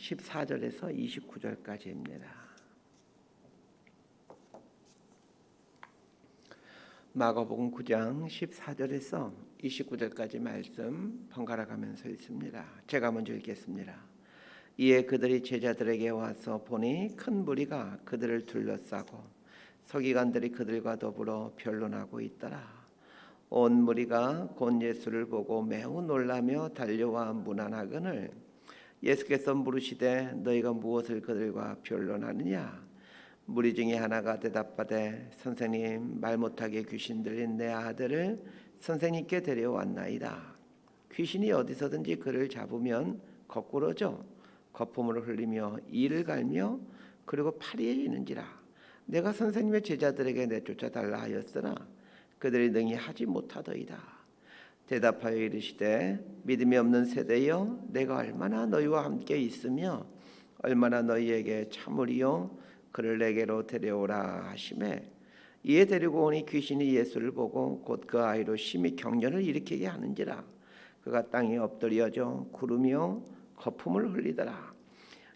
14절에서 29절까지입니다. 마가복음 9장 14절에서 29절까지 말씀 번갈아 가면서 읽습니다. 제가 먼저 읽겠습니다. 이에 그들이 제자들에게 와서 보니 큰 무리가 그들을 둘러싸고 서기관들이 그들과 더불어 변론하고 있더라. 온 무리가 곧 예수를 보고 매우 놀라며 달려와 문안하거늘 예수께서 물으시되 너희가 무엇을 그들과 변론하느냐? 무리 중에 하나가 대답하되 선생님, 말 못하게 귀신 들린 내 아들을 선생님께 데려왔나이다. 귀신이 어디서든지 그를 잡으면 거꾸러져 거품을 흘리며 이를 갈며 그리고 파리에 있는지라. 내가 선생님의 제자들에게 내쫓아 달라 하였으나 그들이 능히 하지 못하더이다. 대답하여 이르시되 믿음이 없는 세대여, 내가 얼마나 너희와 함께 있으며 얼마나 너희에게 참으리요 그를 내게로 데려오라 하시매 이에 데리고 오니 귀신이 예수를 보고 곧 그 아이로 심히 경련을 일으키게 하는지라. 그가 땅에 엎드려져 구르며 거품을 흘리더라.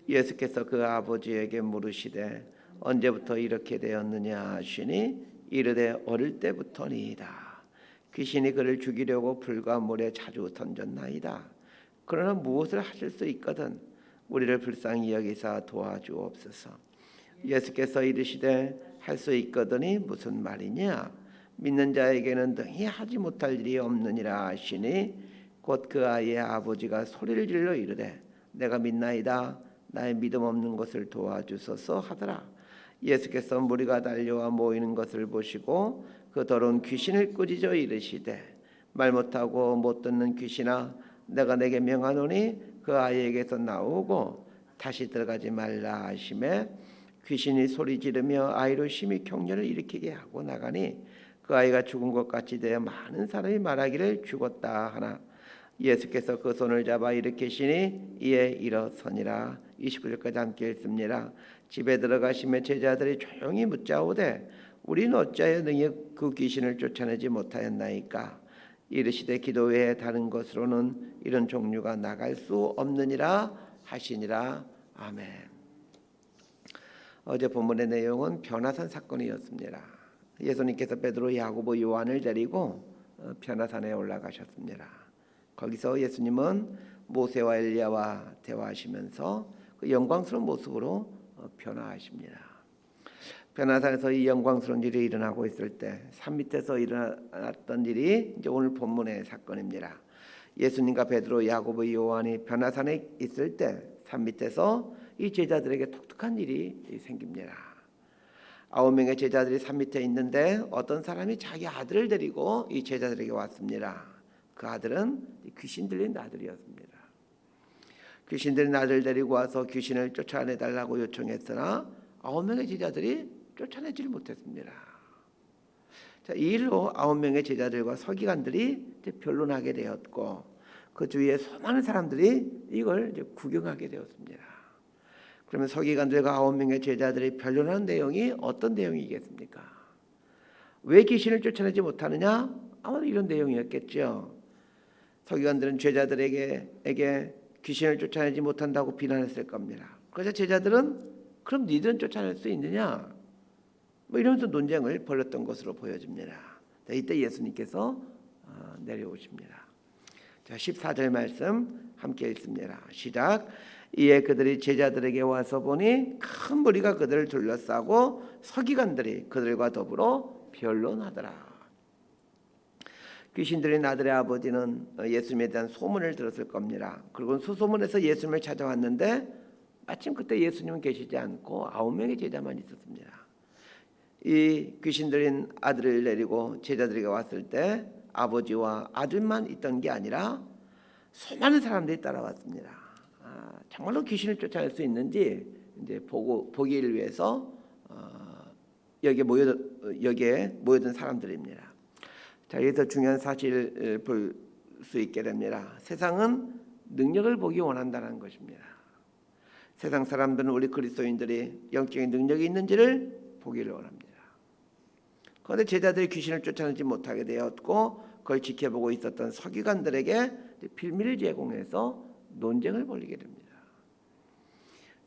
예수께서 그 아버지에게 물으시되 언제부터 이렇게 되었느냐 하시니 이르되 어릴 때부터니이다. 귀신이 그를 죽이려고 불과 물에 자주 던졌나이다. 그러나 무엇을 하실 수 있거든 우리를 불쌍히 여기사 도와주옵소서. 예수께서 이르시되 할 수 있거든이 무슨 말이냐? 믿는 자에게는 능히 하지 못할 일이 없느니라 하시니 곧 그 아이의 아버지가 소리를 질러 이르되 내가 믿나이다. 나의 믿음 없는 것을 도와주소서 하더라. 예수께서 무리가 달려와 모이는 것을 보시고 그 더러운 귀신을 꾸짖어 이르시되 말 못하고 못 듣는 귀신아, 내가 내게 명하노니 그 아이에게서 나오고 다시 들어가지 말라 하시매 귀신이 소리 지르며 아이로 심히 경련을 일으키게 하고 나가니 그 아이가 죽은 것 같이 되어 많은 사람이 말하기를 죽었다 하나 예수께서 그 손을 잡아 일으키시니 이에 일어서니라. 29절까지 함께 읽습니다. 집에 들어가시며 제자들이 조용히 묻자오되 우리는 어찌하여 능히 그 귀신을 쫓아내지 못하였나이까? 이르시되 기도 외에 다른 것으로는 이런 종류가 나갈 수 없느니라 하시니라. 아멘. 어제 본문의 내용은 변화산 사건이었습니다. 예수님께서 베드로, 야고보, 요한을 데리고 변화산에 올라가셨습니다. 거기서 예수님은 모세와 엘리야와 대화하시면서 그 영광스러운 모습으로 변화하십니다. 변화산에서 이 영광스러운 일이 일어나고 있을 때 산 밑에서 일어났던 일이 이제 오늘 본문의 사건입니다. 예수님과 베드로, 야고보, 요한이 변화산에 있을 때 산 밑에서 이 제자들에게 독특한 일이 생깁니다. 9명의 제자들이 산 밑에 있는데 어떤 사람이 자기 아들을 데리고 이 제자들에게 왔습니다. 그 아들은 귀신 들린 아들이었습니다. 귀신 들린 아들을 데리고 와서 귀신을 쫓아내달라고 요청했으나 9명의 제자들이 쫓아내지를 못했습니다. 자, 이 일로 9명의 제자들과 서기관들이 변론하게 되었고 그 주위에 수많은 사람들이 이걸 이제 구경하게 되었습니다. 그러면 서기관들과 9명의 제자들이 변론하는 내용이 어떤 내용이겠습니까? 왜 귀신을 쫓아내지 못하느냐? 아마도 이런 내용이었겠죠. 서기관들은 제자들에게 귀신을 쫓아내지 못한다고 비난했을 겁니다. 그래서 제자들은 그럼 니들은 쫓아낼 수 있느냐? 뭐 이러면서 논쟁을 벌였던 것으로 보여집니다. 자, 이때 예수님께서 내려오십니다. 자, 14절 말씀 함께 읽습니다. 시작. 이에 그들이 제자들에게 와서 보니 큰 무리가 그들을 둘러싸고 서기관들이 그들과 더불어 변론하더라. 귀신 들린 아들의 아버지는 예수님에 대한 소문을 들었을 겁니다. 그리고 수소문에서 예수님을 찾아왔는데 마침 그때 예수님은 계시지 않고 9명의 제자만 있었습니다. 이 귀신 들린 아들을 데리고 제자들에게 왔을 때 아버지와 아들만 있던 게 아니라 수많은 사람들이 따라왔습니다. 정말로 귀신을 쫓아낼 수 있는지 이제 보기를 위해서 여기에 모여든 사람들입니다. 자, 여기서 중요한 사실을 볼 수 있게 됩니다. 세상은 능력을 보기 원한다는 것입니다. 세상 사람들은 우리 그리스도인들이 영적인 능력이 있는지를 보기를 원합니다. 그런데 제자들이 귀신을 쫓아내지 못하게 되었고 그걸 지켜보고 있었던 서기관들에게 빌미를 제공해서 논쟁을 벌이게 됩니다.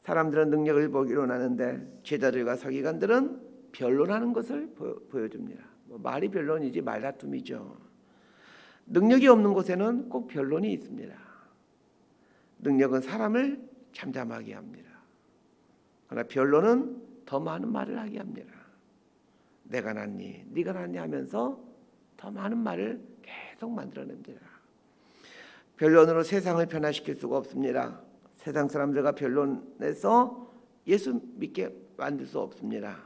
사람들은 능력을 보기로 하는데 제자들과 서기관들은 변론하는 것을 보여줍니다. 말이 변론이지 말다툼이죠. 능력이 없는 곳에는 꼭 변론이 있습니다. 능력은 사람을 잠잠하게 합니다. 그러나 변론은 더 많은 말을 하게 합니다. 내가 낫니 네가 낫니 하면서 더 많은 말을 계속 만들어냅니다. 변론으로 세상을 변화시킬 수가 없습니다. 세상 사람들과 변론해서 예수 믿게 만들 수 없습니다.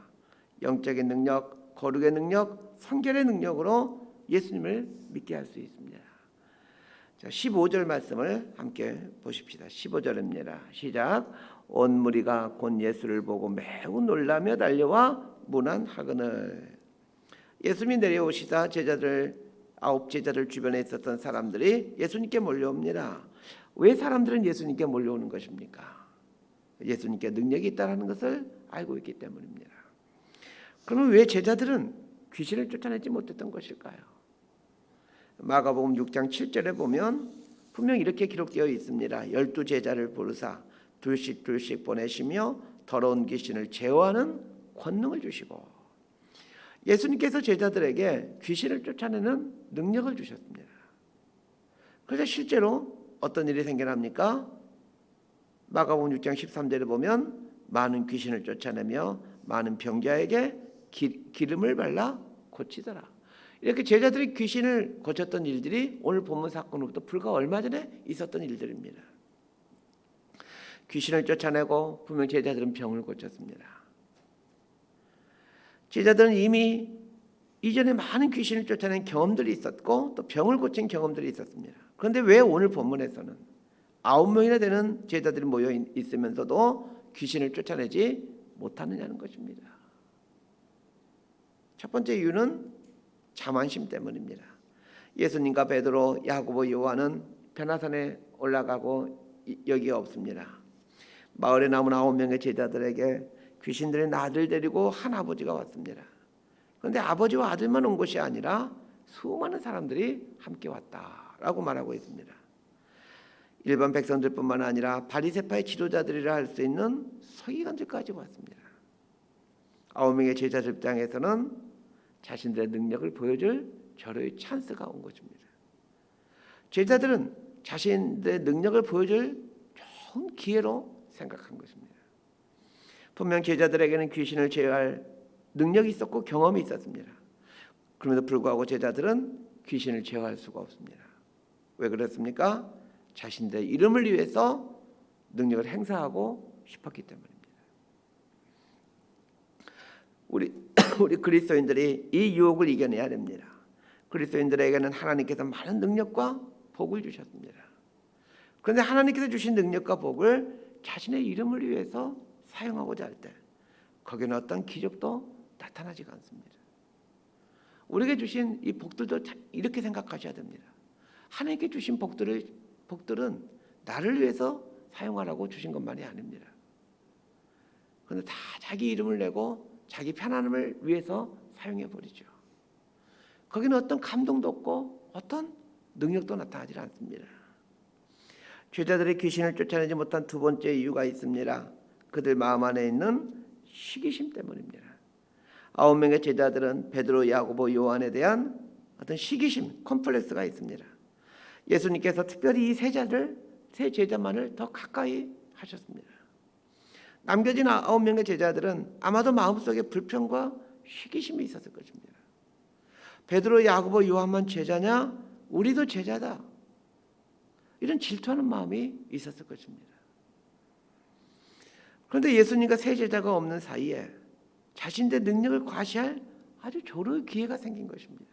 영적인 능력, 거룩의 능력, 선결의 능력으로 예수님을 믿게 할 수 있습니다. 자, 15절 말씀을 함께 보십시다. 15절입니다. 시작. 온 무리가 곧 예수를 보고 매우 놀라며 달려와 문안하거늘. 예수님이 내려오시자 아홉 제자들 주변에 있었던 사람들이 예수님께 몰려옵니다. 왜 사람들은 예수님께 몰려오는 것입니까? 예수님께 능력이 있다는 것을 알고 있기 때문입니다. 그러면 왜 제자들은 귀신을 쫓아내지 못했던 것일까요? 마가복음 6장 7절에 보면 분명 이렇게 기록되어 있습니다. 12제자를 부르사 둘씩 보내시며 더러운 귀신을 제어하는 권능을 주시고, 예수님께서 제자들에게 귀신을 쫓아내는 능력을 주셨습니다. 그래서 실제로 어떤 일이 생겨납니까? 마가복음 6장 13절에 보면 많은 귀신을 쫓아내며 많은 병자에게 기름을 발라 고치더라. 이렇게 제자들이 귀신을 고쳤던 일들이 오늘 본문 사건으로부터 불과 얼마 전에 있었던 일들입니다. 귀신을 쫓아내고 분명 제자들은 병을 고쳤습니다. 제자들은 이미 이전에 많은 귀신을 쫓아낸 경험들이 있었고 또 병을 고친 경험들이 있었습니다. 그런데 왜 오늘 본문에서는 9명이나 되는 제자들이 모여 있으면서도 귀신을 쫓아내지 못하느냐는 것입니다. 첫 번째 이유는 자만심 때문입니다. 예수님과 베드로, 야고보, 요한은 변화산에 올라가고 여기에 없습니다. 마을에 남은 9명의 제자들에게 귀신들의 아들 데리고 한 아버지가 왔습니다. 그런데 아버지와 아들만 온 것이 아니라 수많은 사람들이 함께 왔다라고 말하고 있습니다. 일반 백성들뿐만 아니라 바리새파의 지도자들이라 할 수 있는 서기관들까지 왔습니다. 9명의 제자들 입장에서는 자신들의 능력을 보여줄 절호의 찬스가 온 것입니다. 제자들은 자신들의 능력을 보여줄 좋은 기회로 생각한 것입니다. 분명 제자들에게는 귀신을 제어할 능력이 있었고 경험이 있었습니다. 그럼에도 불구하고 제자들은 귀신을 제어할 수가 없습니다. 왜 그렇습니까? 자신들의 이름을 위해서 능력을 행사하고 싶었기 때문입니다. 우리 그리스도인들이 이 유혹을 이겨내야 됩니다. 그리스도인들에게는 하나님께서 많은 능력과 복을 주셨습니다. 그런데 하나님께서 주신 능력과 복을 자신의 이름을 위해서 사용하고자 할 때 거기는 어떤 기적도 나타나지가 않습니다. 우리에게 주신 이 복들도 이렇게 생각하셔야 됩니다. 하나님께 주신 복들은 나를 위해서 사용하라고 주신 것만이 아닙니다. 그런데 다 자기 이름을 내고 자기 편안함을 위해서 사용해 버리죠. 거기는 어떤 감동도 없고 어떤 능력도 나타나지 않습니다. 제자들이 귀신을 쫓아내지 못한 두 번째 이유가 있습니다. 그들 마음 안에 있는 시기심 때문입니다. 9명의 제자들은 베드로, 야고보, 요한에 대한 어떤 시기심, 컴플렉스가 있습니다. 예수님께서 특별히 이 세 제자만을 더 가까이 하셨습니다. 남겨진 9명의 제자들은 아마도 마음속에 불평과 시기심이 있었을 것입니다. 베드로, 야고보, 요한만 제자냐? 우리도 제자다. 이런 질투하는 마음이 있었을 것입니다. 그런데 예수님과 세 제자가 없는 사이에 자신의 능력을 과시할 아주 좋은 기회가 생긴 것입니다.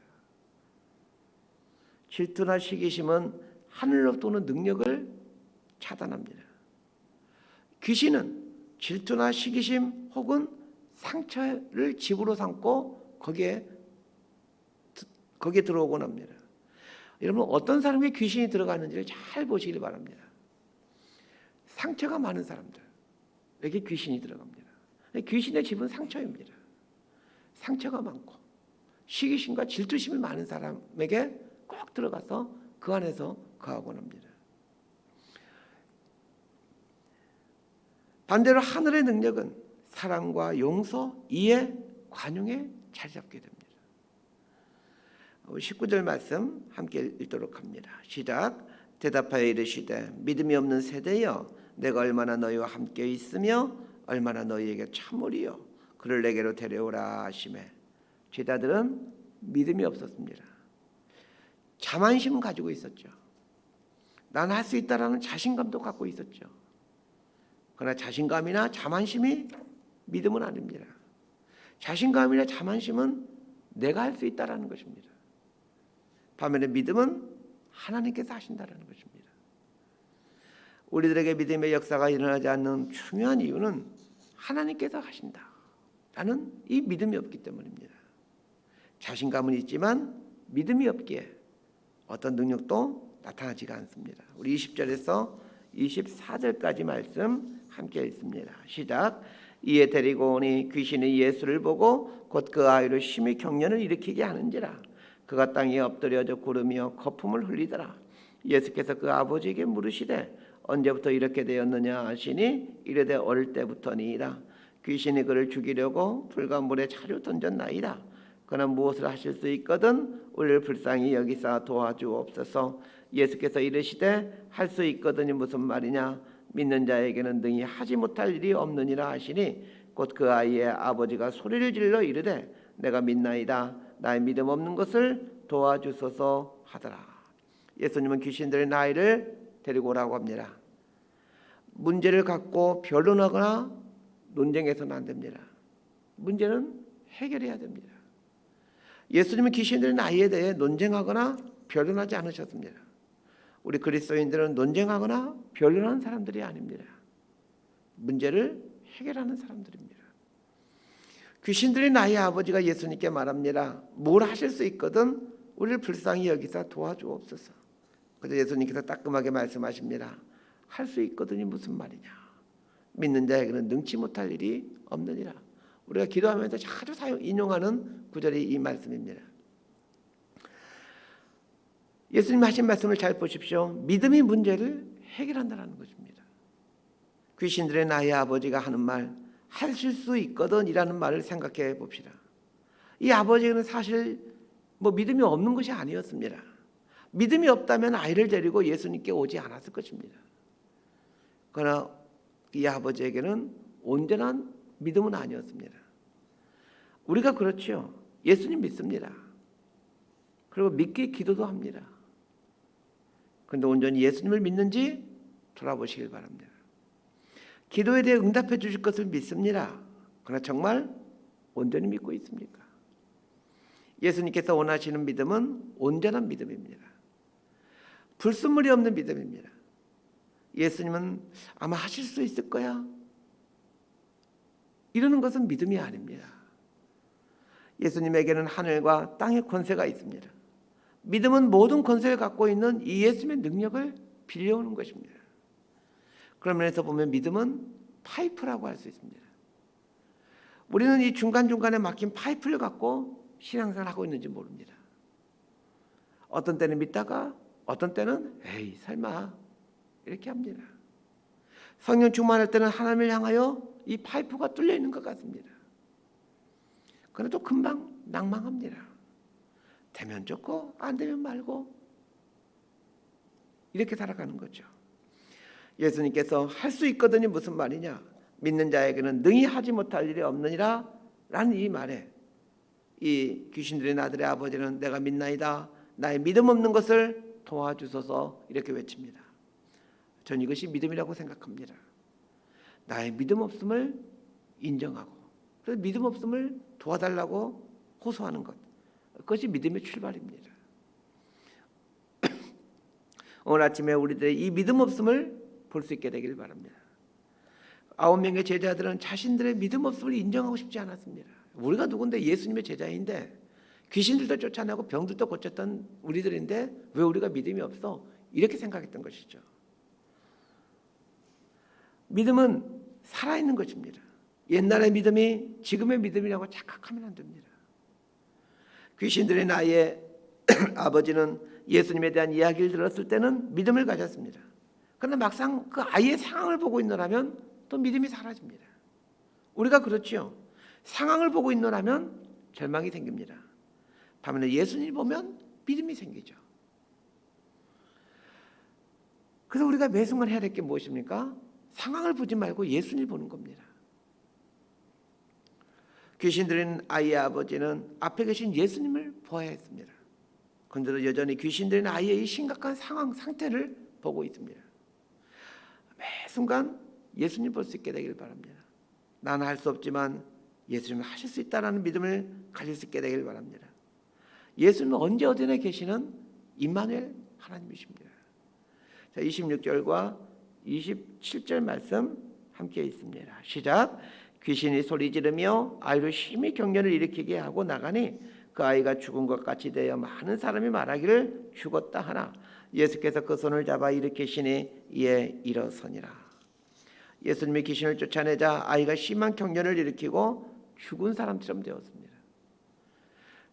질투나 시기심은 하늘로부터 오는 능력을 차단합니다. 귀신은 질투나 시기심 혹은 상처를 집으로 삼고 거기에 들어오곤 합니다. 여러분, 어떤 사람에게 귀신이 들어가는지를 잘 보시길 바랍니다. 상처가 많은 사람들에게 귀신이 들어갑니다. 귀신의 집은 상처입니다. 상처가 많고 시기심과 질투심이 많은 사람에게 꼭 들어가서 그 안에서 거하곤 합니다. 반대로 하늘의 능력은 사랑과 용서, 이해, 관용에 자리 잡게 됩니다. 19절 말씀 함께 읽도록 합니다. 시작. 대답하여 이르시되 믿음이 없는 세대여 내가 얼마나 너희와 함께 있으며 얼마나 너희에게 참으리요 그를 내게로 데려오라 하시매. 제자들은 믿음이 없었습니다. 자만심 가지고 있었죠. 난 할 수 있다라는 자신감도 갖고 있었죠. 그러나 자신감이나 자만심이 믿음은 아닙니다. 자신감이나 자만심은 내가 할 수 있다라는 것입니다. 반면에 믿음은 하나님께서 하신다라는 것입니다. 우리들에게 믿음의 역사가 일어나지 않는 중요한 이유는 하나님께서 하신다라는 이 믿음이 없기 때문입니다. 자신감은 있지만 믿음이 없기에 어떤 능력도 나타나지가 않습니다. 우리 20절에서 24절까지 말씀 함께 읽습니다. 시작. 이에 데리고 오니 귀신이 예수를 보고 곧 그 아이로 심히 경련을 일으키게 하는지라. 그가 땅에 엎드려져 구르며 거품을 흘리더라. 예수께서 그 아버지에게 물으시되 언제부터 이렇게 되었느냐 하시니 이르되 어릴 때부터니이다. 귀신이 그를 죽이려고 불과 물에 차려 던졌나이다. 그러나 무엇을 하실 수 있거든 우리를 불쌍히 여기사 도와주옵소서. 예수께서 이르시되 할 수 있거든이 무슨 말이냐. 믿는 자에게는 능히 하지 못할 일이 없느니라 하시니 곧 그 아이의 아버지가 소리를 질러 이르되 내가 믿나이다. 나의 믿음 없는 것을 도와주소서 하더라. 예수님은 귀신들의 나이를 데리고 오라고 합니다. 문제를 갖고 변론하거나 논쟁해서는 안 됩니다. 문제는 해결해야 됩니다. 예수님은 귀신들의 나이에 대해 논쟁하거나 변론하지 않으셨습니다. 우리 그리스도인들은 논쟁하거나 변론하는 사람들이 아닙니다. 문제를 해결하는 사람들입니다. 귀신들의 나의 아버지가 예수님께 말합니다. 뭘 하실 수 있거든 우리를 불쌍히 여기사 도와주옵소서. 그래서 예수님께서 따끔하게 말씀하십니다. 할 수 있거든이 무슨 말이냐. 믿는 자에게는 능치 못할 일이 없느니라. 우리가 기도하면서 자주 인용하는 구절이 이 말씀입니다. 예수님 하신 말씀을 잘 보십시오. 믿음이 문제를 해결한다는 것입니다. 귀신들의 나의 아버지가 하는 말 하실 수 있거든 이라는 말을 생각해 봅시다. 이 아버지는 사실 믿음이 없는 것이 아니었습니다. 믿음이 없다면 아이를 데리고 예수님께 오지 않았을 것입니다. 그러나 이 아버지에게는 온전한 믿음은 아니었습니다. 우리가 그렇죠. 예수님 믿습니다. 그리고 믿게 기도도 합니다. 그런데 온전히 예수님을 믿는지 돌아보시길 바랍니다. 기도에 대해 응답해 주실 것을 믿습니다. 그러나 정말 온전히 믿고 있습니까? 예수님께서 원하시는 믿음은 온전한 믿음입니다. 불순물이 없는 믿음입니다. 예수님은 아마 하실 수 있을 거야 이러는 것은 믿음이 아닙니다. 예수님에게는 하늘과 땅의 권세가 있습니다. 믿음은 모든 권세를 갖고 있는 이 예수님의 능력을 빌려오는 것입니다. 그런 면에서 보면 믿음은 파이프라고 할 수 있습니다. 우리는 이 중간중간에 막힌 파이프를 갖고 신앙생활을 하고 있는지 모릅니다. 어떤 때는 믿다가 어떤 때는 에이 설마 이렇게 합니다. 성령 충만할 때는 하나님을 향하여 이 파이프가 뚫려 있는 것 같습니다. 그러나 또 금방 낭망합니다. 되면 좋고 안 되면 말고 이렇게 살아가는 거죠. 예수님께서 할 수 있거든이 무슨 말이냐. 믿는 자에게는 능히 하지 못할 일이 없느니라 라는 이 말에 이 귀신들의 아들의 아버지는 내가 믿나이다. 나의 믿음 없는 것을 도와주소서 이렇게 외칩니다. 전 이것이 믿음이라고 생각합니다. 나의 믿음 없음을 인정하고 그래서 믿음 없음을 도와달라고 호소하는 것. 그것이 믿음의 출발입니다. 오늘 아침에 우리들의 이 믿음 없음을 볼 수 있게 되기를 바랍니다. 9명의 제자들은 자신들의 믿음 없음을 인정하고 싶지 않았습니다. 우리가 누군데 예수님의 제자인데 귀신들도 쫓아내고 병들도 고쳤던 우리들인데 왜 우리가 믿음이 없어? 이렇게 생각했던 것이죠. 믿음은 살아있는 것입니다. 옛날의 믿음이 지금의 믿음이라고 착각하면 안 됩니다. 귀신들의 나이에 아버지는 예수님에 대한 이야기를 들었을 때는 믿음을 가졌습니다. 그러나 막상 그 아이의 상황을 보고 있노라면 또 믿음이 사라집니다. 우리가 그렇지요. 상황을 보고 있노라면 절망이 생깁니다. 반면에 예수님을 보면 믿음이 생기죠. 그래서 우리가 매 순간 해야 될 게 무엇입니까? 상황을 보지 말고 예수님을 보는 겁니다. 귀신 들린 아이의 아버지는 앞에 계신 예수님을 보아야 했습니다. 그런데도 여전히 귀신 들린 아이의 이 심각한 상태를 보고 있습니다. 매 순간 예수님 볼 수 있게 되길 바랍니다. 나는 할 수 없지만 예수님은 하실 수 있다는 믿음을 가질 수 있게 되길 바랍니다. 예수님은 언제 어디나 계시는 임마누엘 하나님이십니다. 자, 26절과 27절 말씀 함께 있습니다. 시작. 귀신이 소리 지르며 아이로 심히 경련을 일으키게 하고 나가니 그 아이가 죽은 것 같이 되어 많은 사람이 말하기를 죽었다 하나 예수께서 그 손을 잡아 일으키시니 이에 일어서니라. 예수님이 귀신을 쫓아내자 아이가 심한 경련을 일으키고 죽은 사람처럼 되었습니다.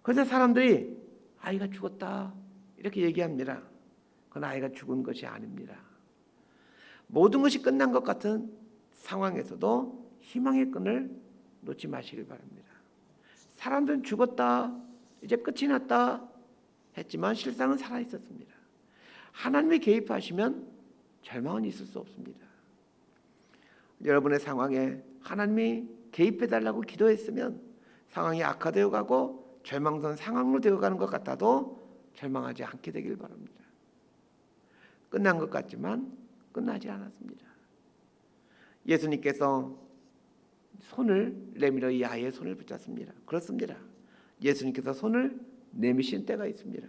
그래서 사람들이 아이가 죽었다 이렇게 얘기합니다. 그건 아이가 죽은 것이 아닙니다. 모든 것이 끝난 것 같은 상황에서도 희망의 끈을 놓지 마시길 바랍니다. 사람들은 죽었다, 이제 끝이 났다 했지만 실상은 살아있었습니다. 하나님이 개입하시면 절망은 있을 수 없습니다. 여러분의 상황에 하나님이 개입해달라고 기도했으면 상황이 악화되어 가고 절망스러운 상황으로 되어가는 것 같아도 절망하지 않게 되길 바랍니다. 끝난 것 같지만 끝나지 않았습니다. 예수님께서 손을 내밀어 이 아이의 손을 붙잡습니다. 그렇습니다. 예수님께서 손을 내미신 때가 있습니다.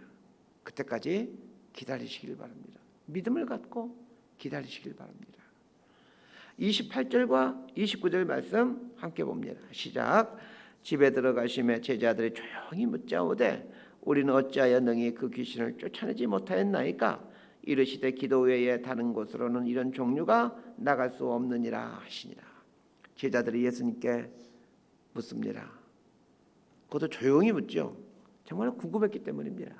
그때까지 기다리시길 바랍니다. 믿음을 갖고 기다리시길 바랍니다. 28절과 29절 말씀 함께 봅니다. 시작. 집에 들어가심에 제자들이 조용히 묻자오되 우리는 어찌하여 능히 그 귀신을 쫓아내지 못하였나이까? 이르시되 기도 외에 다른 곳으로는 이런 종류가 나갈 수 없느니라 하시니라. 제자들이 예수님께 묻습니다. 그것도 조용히 묻죠. 정말 궁금했기 때문입니다.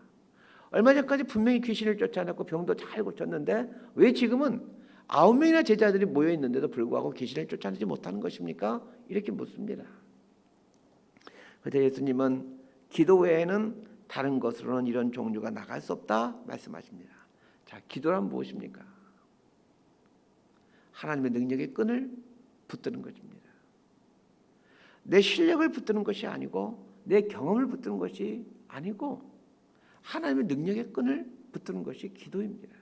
얼마 전까지 분명히 귀신을 쫓아냈고 병도 잘 고쳤는데 왜 지금은 9명이나 제자들이 모여 있는데도 불구하고 귀신을 쫓아내지 못하는 것입니까? 이렇게 묻습니다. 그런데 예수님은 기도 외에는 다른 것으로는 이런 종류가 나갈 수 없다 말씀하십니다. 자, 기도란 무엇입니까? 하나님의 능력의 끈을 붙드는 것입니다. 내 실력을 붙드는 것이 아니고 내 경험을 붙드는 것이 아니고 하나님의 능력의 끈을 붙드는 것이 기도입니다.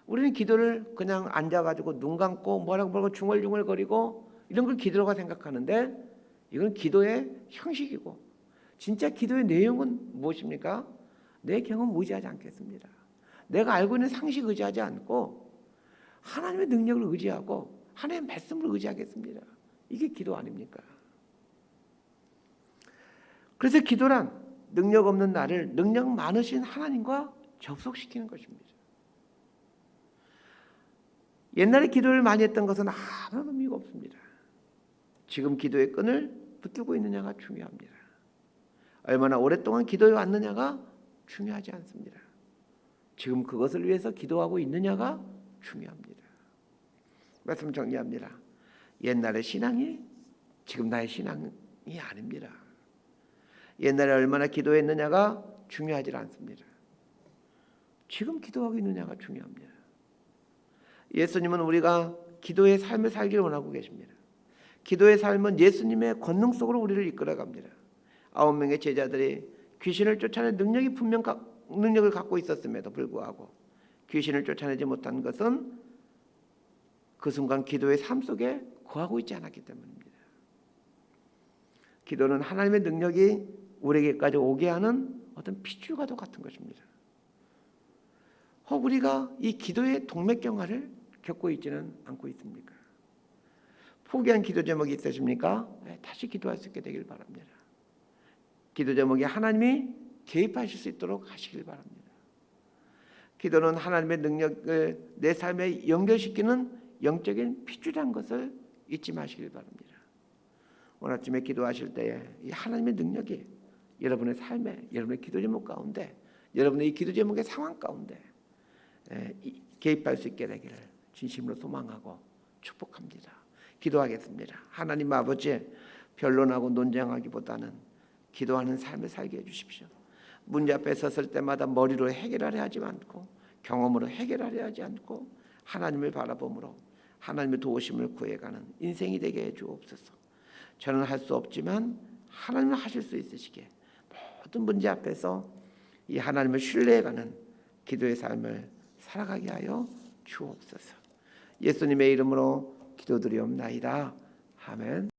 우리는 기도를 그냥 앉아가지고 눈 감고 뭐라고 중얼중얼거리고 이런 걸 기도라고 생각하는데 이건 기도의 형식이고 진짜 기도의 내용은 무엇입니까? 내 경험 의지하지 않겠습니다. 내가 알고 있는 상식 의지하지 않고 하나님의 능력을 의지하고 하나님의 말씀을 의지하겠습니다. 이게 기도 아닙니까? 그래서 기도란 능력 없는 나를 능력 많으신 하나님과 접속시키는 것입니다. 옛날에 기도를 많이 했던 것은 아무런 의미가 없습니다. 지금 기도의 끈을 붙들고 있느냐가 중요합니다. 얼마나 오랫동안 기도해 왔느냐가 중요하지 않습니다. 지금 그것을 위해서 기도하고 있느냐가 중요합니다. 말씀 정리합니다. 옛날의 신앙이 지금 나의 신앙이 아닙니다. 옛날에 얼마나 기도했느냐가 중요하지 않습니다. 지금 기도하고 있느냐가 중요합니다. 예수님은 우리가 기도의 삶을 살기를 원하고 계십니다. 기도의 삶은 예수님의 권능 속으로 우리를 이끌어갑니다. 9명의 제자들이 귀신을 쫓아내는 능력을 갖고 있었음에도 불구하고 귀신을 쫓아내지 못한 것은 그 순간 기도의 삶 속에 거하고 있지 않았기 때문입니다. 기도는 하나님의 능력이 우리에게까지 오게 하는 어떤 핏줄과도 같은 것입니다. 혹 우리가 이 기도의 동맥경화를 겪고 있지는 않고 있습니까? 포기한 기도 제목이 있으십니까? 다시 기도할 수 있게 되길 바랍니다. 기도 제목이 하나님이 개입하실 수 있도록 하시길 바랍니다. 기도는 하나님의 능력을 내 삶에 연결시키는 영적인 핏줄이라는 것을 잊지 마시길 바랍니다. 오늘 아침에 기도하실 때에 이 하나님의 능력이 여러분의 삶에, 여러분의 기도 제목 가운데, 여러분의 이 기도 제목의 상황 가운데 개입할 수 있게 되기를 진심으로 소망하고 축복합니다. 기도하겠습니다. 하나님 아버지, 변론하고 논쟁하기보다는 기도하는 삶을 살게 해주십시오. 문제 앞에 섰을 때마다 머리로 해결하려 하지 않고 경험으로 해결하려 하지 않고 하나님을 바라봄으로 하나님의 도우심을 구해가는 인생이 되게 해주옵소서. 저는 할 수 없지만 하나님은 하실 수 있으시기에 모든 문제 앞에서 이 하나님을 신뢰해가는 기도의 삶을 살아가게 하여 주옵소서. 예수님의 이름으로 기도드리옵나이다. 아멘.